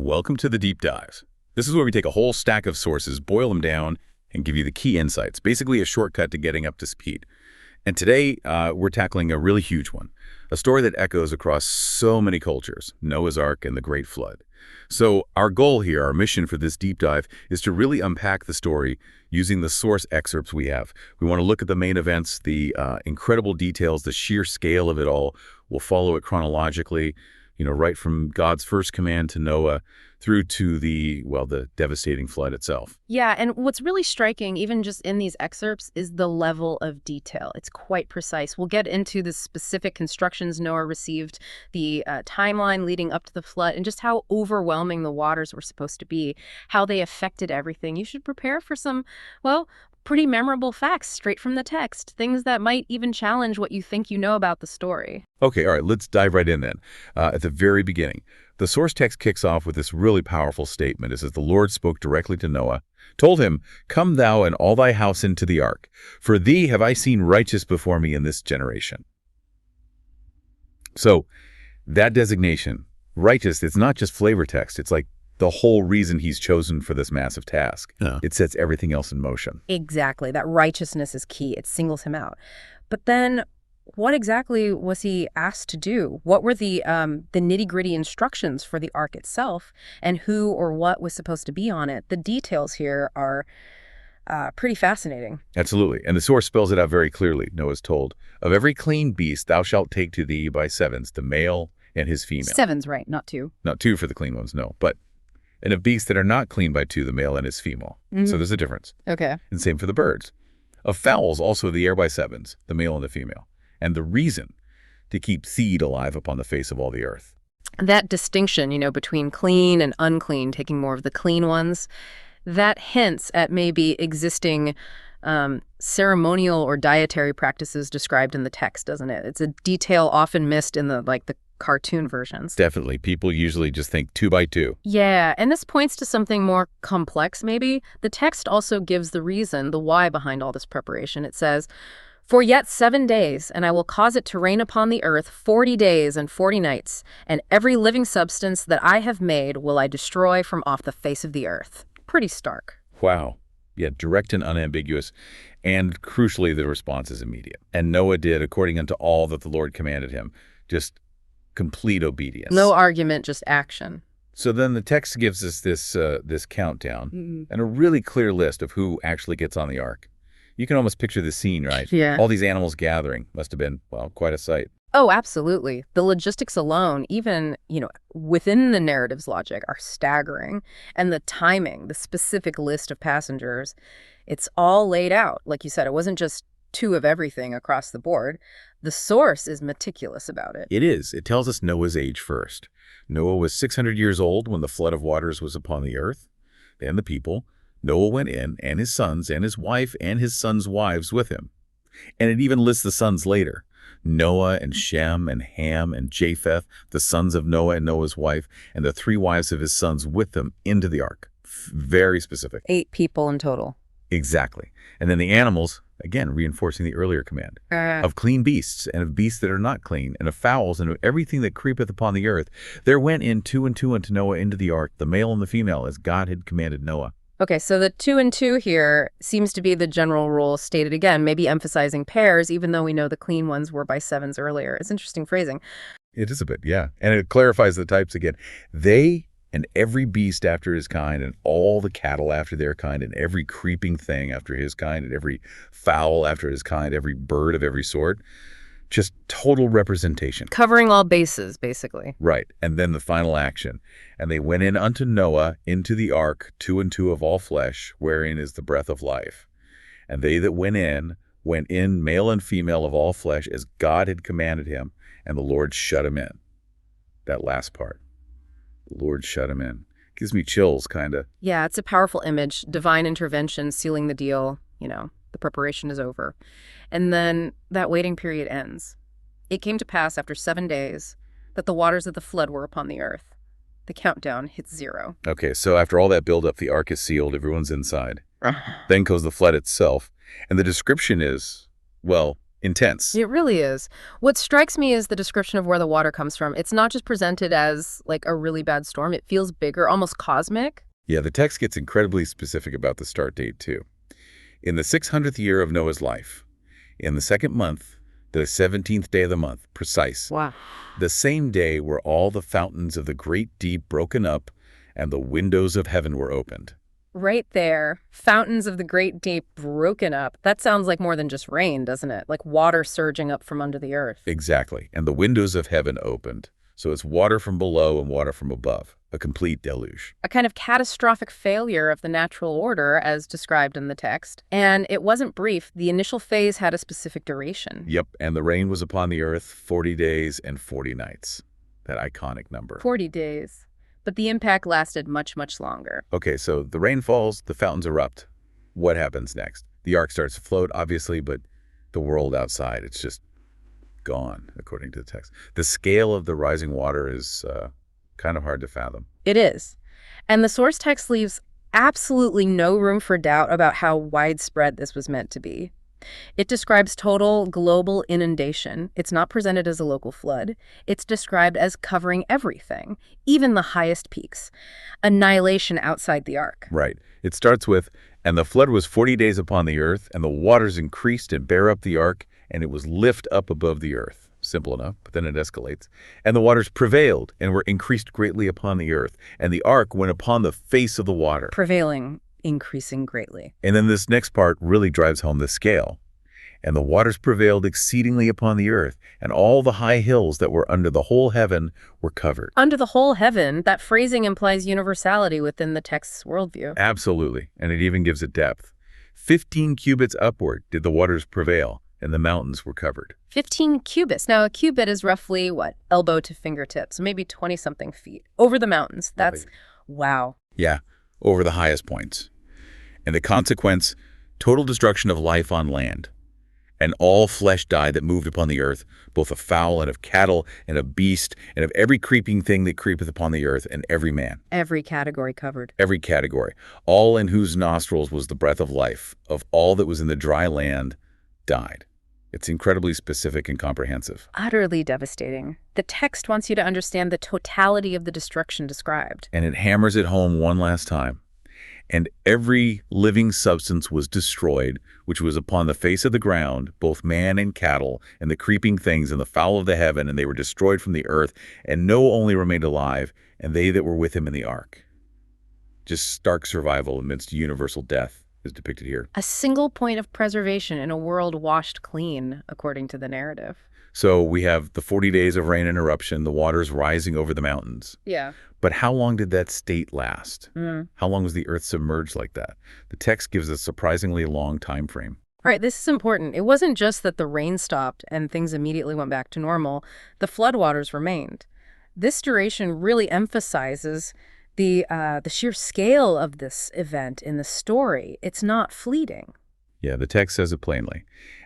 Welcome to the Deep Dives. This is where we take a whole stack of sources, boil them down, and give you the key insights, basically a shortcut to getting up to speed. And today, we're tackling a really huge one, a story that echoes across so many cultures, Noah's Ark and the Great Flood. So our goal here, our mission for this deep dive, is to really unpack the story using the source excerpts we have. We want to look at the main events, the incredible details, the sheer scale of it all. We'll follow it chronologically, right from God's first command to Noah through to the devastating flood itself. Yeah, and what's really striking, even just in these excerpts, is the level of detail. It's quite precise. We'll get into the specific instructions Noah received, the timeline leading up to the flood, and just how overwhelming the waters were supposed to be, how they affected everything. You should prepare for some, pretty memorable facts straight from the text, things that might even challenge what you think you know about the story. Okay, all right, let's dive right in then. At the very beginning, the source text kicks off with this really powerful statement. It says, "The Lord spoke directly to Noah, told him, 'Come thou and all thy house into the ark, for thee have I seen righteous before me in this generation.'" So that designation, righteous, it's not just flavor text. It's like the whole reason he's chosen for this massive task. Yeah. It sets everything else in motion. Exactly. That righteousness is key. It singles him out. But then what exactly was he asked to do? What were the nitty-gritty instructions for the ark itself, and who or what was supposed to be on it? The details here are pretty fascinating. Absolutely. And the source spells it out very clearly. Noah's told, "Of every clean beast thou shalt take to thee by sevens, the male and his female." Sevens, right, not two. Not two for the clean ones, no. And of beasts that are not clean by two, the male and his female. So there's a difference. Okay. And same for the birds. Of fowls, also the air by sevens, the male and the female. And the reason to keep seed alive upon the face of all the earth. That distinction, between clean and unclean, taking more of the clean ones, that hints at maybe existing ceremonial or dietary practices described in the text, doesn't it? It's a detail often missed in the cartoon versions. Definitely. People usually just think 2 by 2. Yeah, and this points to something more complex, maybe. The text also gives the reason, the why behind all this preparation. It says, "For yet 7 days, and I will cause it to rain upon the earth 40 days and 40 nights, and every living substance that I have made will I destroy from off the face of the earth." Pretty stark. Wow. Yeah, direct and unambiguous. And crucially, the response is immediate. "And Noah did according unto all that the Lord commanded him." Just complete obedience. No argument, just action. So then the text gives us this countdown and a really clear list of who actually gets on the ark. You can almost picture the scene, right? Yeah. All these animals gathering must have been, quite a sight. Oh, absolutely. The logistics alone, even, within the narrative's logic, are staggering. And the timing, the specific list of passengers, it's all laid out. Like you said, it wasn't just 2 of everything across the board. The source is meticulous about it. It is. It tells us Noah's age first. Noah was 600 years old when the flood of waters was upon the earth. Then the people. Noah went in, and his sons, and his wife, and his sons' wives with him. And it even lists the sons later. Noah and Shem and Ham and Japheth, the sons of Noah and Noah's wife, and the 3 wives of his sons with them into the ark. Very specific. 8 people in total. Exactly. And then the animals, again, reinforcing the earlier command, of clean beasts, and of beasts that are not clean, and of fowls, and of everything that creepeth upon the earth. There went in 2 and 2 unto Noah into the ark, the male and the female, as God had commanded Noah. Okay, so the 2 and 2 here seems to be the general rule stated again, maybe emphasizing pairs, even though we know the clean ones were by sevens earlier. It's interesting phrasing. It is a bit, yeah. And it clarifies the types again. They and every beast after his kind, and all the cattle after their kind, and every creeping thing after his kind, and every fowl after his kind, every bird of every sort. Just total representation. Covering all bases, basically. Right. And then the final action. "And they went in unto Noah into the ark, 2 and 2 of all flesh, wherein is the breath of life. And they that went in, male and female of all flesh, as God had commanded him, and the Lord shut him in." That last part. The Lord shut him in. Gives me chills, kind of. Yeah, it's a powerful image. Divine intervention, sealing the deal. The preparation is over. And then that waiting period ends. "It came to pass after 7 days that the waters of the flood were upon the earth." The countdown hits 0. Okay, so after all that buildup, the ark is sealed, everyone's inside. Then goes the flood itself. And the description is, intense. It really is. What strikes me is the description of where the water comes from. It's not just presented as like a really bad storm. It feels bigger, almost cosmic. Yeah, the text gets incredibly specific about the start date, too. In the 600th year of Noah's life, in the second month, the 17th day of the month, precise, Wow. the same day were all the fountains of the great deep broken up and the windows of heaven were opened. Right there, fountains of the great deep broken up. That sounds like more than just rain, doesn't it? Like water surging up from under the earth. Exactly. And the windows of heaven opened. So it's water from below and water from above. A complete deluge. A kind of catastrophic failure of the natural order as described in the text. And it wasn't brief. The initial phase had a specific duration. Yep. And the rain was upon the earth 40 days and 40 nights. That iconic number. 40 days. But the impact lasted much, much longer. Okay, so the rain falls, the fountains erupt. What happens next? The ark starts to float, obviously, but the world outside, it's just gone, according to the text. The scale of the rising water is kind of hard to fathom. It is. And the source text leaves absolutely no room for doubt about how widespread this was meant to be. It describes total global inundation. It's not presented as a local flood. It's described as covering everything, even the highest peaks. Annihilation outside the ark. Right. It starts with, and the flood was 40 days upon the earth, and the waters increased and bare up the ark, and it was lift up above the earth. Simple enough, but then it escalates. And the waters prevailed and were increased greatly upon the earth, and the ark went upon the face of the water. Prevailing, increasing greatly. And then this next part really drives home the scale. And the waters prevailed exceedingly upon the earth, and all the high hills that were under the whole heaven were covered. Under the whole heaven, that phrasing implies universality within the text's worldview. Absolutely, and it even gives it depth. 15 cubits upward did the waters prevail, and the mountains were covered. 15 cubits. Now, a cubit is roughly, what, elbow to fingertip, so maybe 20-something feet. Over the mountains. That's, wow. Yeah, over the highest points. And the consequence, total destruction of life on land. And all flesh died that moved upon the earth, both of fowl and of cattle and of beast and of every creeping thing that creepeth upon the earth, and every man. Every category covered. Every category. All in whose nostrils was the breath of life, of all that was in the dry land, died. It's incredibly specific and comprehensive. Utterly devastating. The text wants you to understand the totality of the destruction described. And it hammers it home one last time. And every living substance was destroyed, which was upon the face of the ground, both man and cattle, and the creeping things, and the fowl of the heaven, and they were destroyed from the earth, and Noah only remained alive, and they that were with him in the ark. Just stark survival amidst universal death is depicted here. A single point of preservation in a world washed clean, according to the narrative. So we have the 40 days of rain and eruption, the waters rising over the mountains. Yeah. But how long did that state last? How long was the earth submerged like that? The text gives a surprisingly long time frame. All right, this is important. It wasn't just that the rain stopped and things immediately went back to normal. The floodwaters remained. This duration really emphasizes the sheer scale of this event in the story. It's not fleeting. Yeah, the text says it plainly.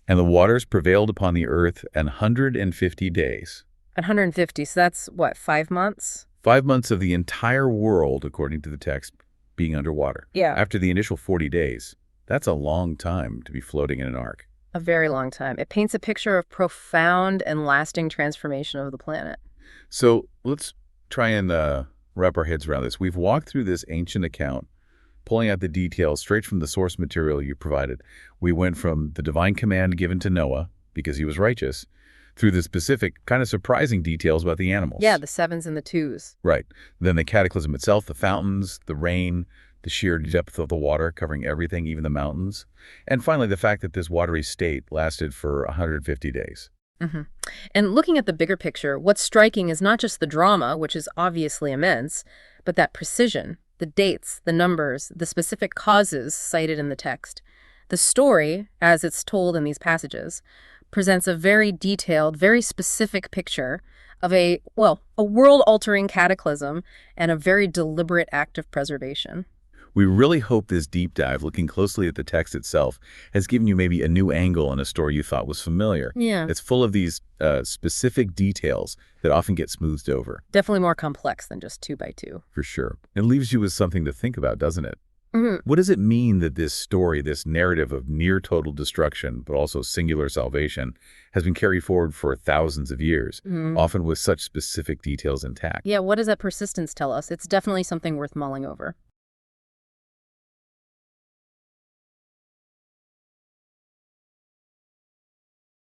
And the waters prevailed upon the earth 150 days. 150, so that's, what, 5 months? 5 months of the entire world, according to the text, being underwater. Yeah. After the initial 40 days, that's a long time to be floating in an ark. A very long time. It paints a picture of profound and lasting transformation of the planet. So let's try and wrap our heads around this. We've walked through this ancient account, pulling out the details straight from the source material you provided. We went from the divine command given to Noah, because he was righteous, through the specific, kind of surprising details about the animals. Yeah, the 7s and the 2s. Right. Then the cataclysm itself, the fountains, the rain, the sheer depth of the water covering everything, even the mountains. And finally, the fact that this watery state lasted for 150 days. And looking at the bigger picture, what's striking is not just the drama, which is obviously immense, but that precision, the dates, the numbers, the specific causes cited in the text. The story, as it's told in these passages, presents a very detailed, very specific picture of a world-altering cataclysm and a very deliberate act of preservation. We really hope this deep dive, looking closely at the text itself, has given you maybe a new angle on a story you thought was familiar. Yeah. It's full of these specific details that often get smoothed over. Definitely more complex than just 2 by 2. For sure. It leaves you with something to think about, doesn't it? Mhm. What does it mean that this story, this narrative of near total destruction, but also singular salvation, has been carried forward for thousands of years, Mhm. often with such specific details intact? Yeah, what does that persistence tell us? It's definitely something worth mulling over.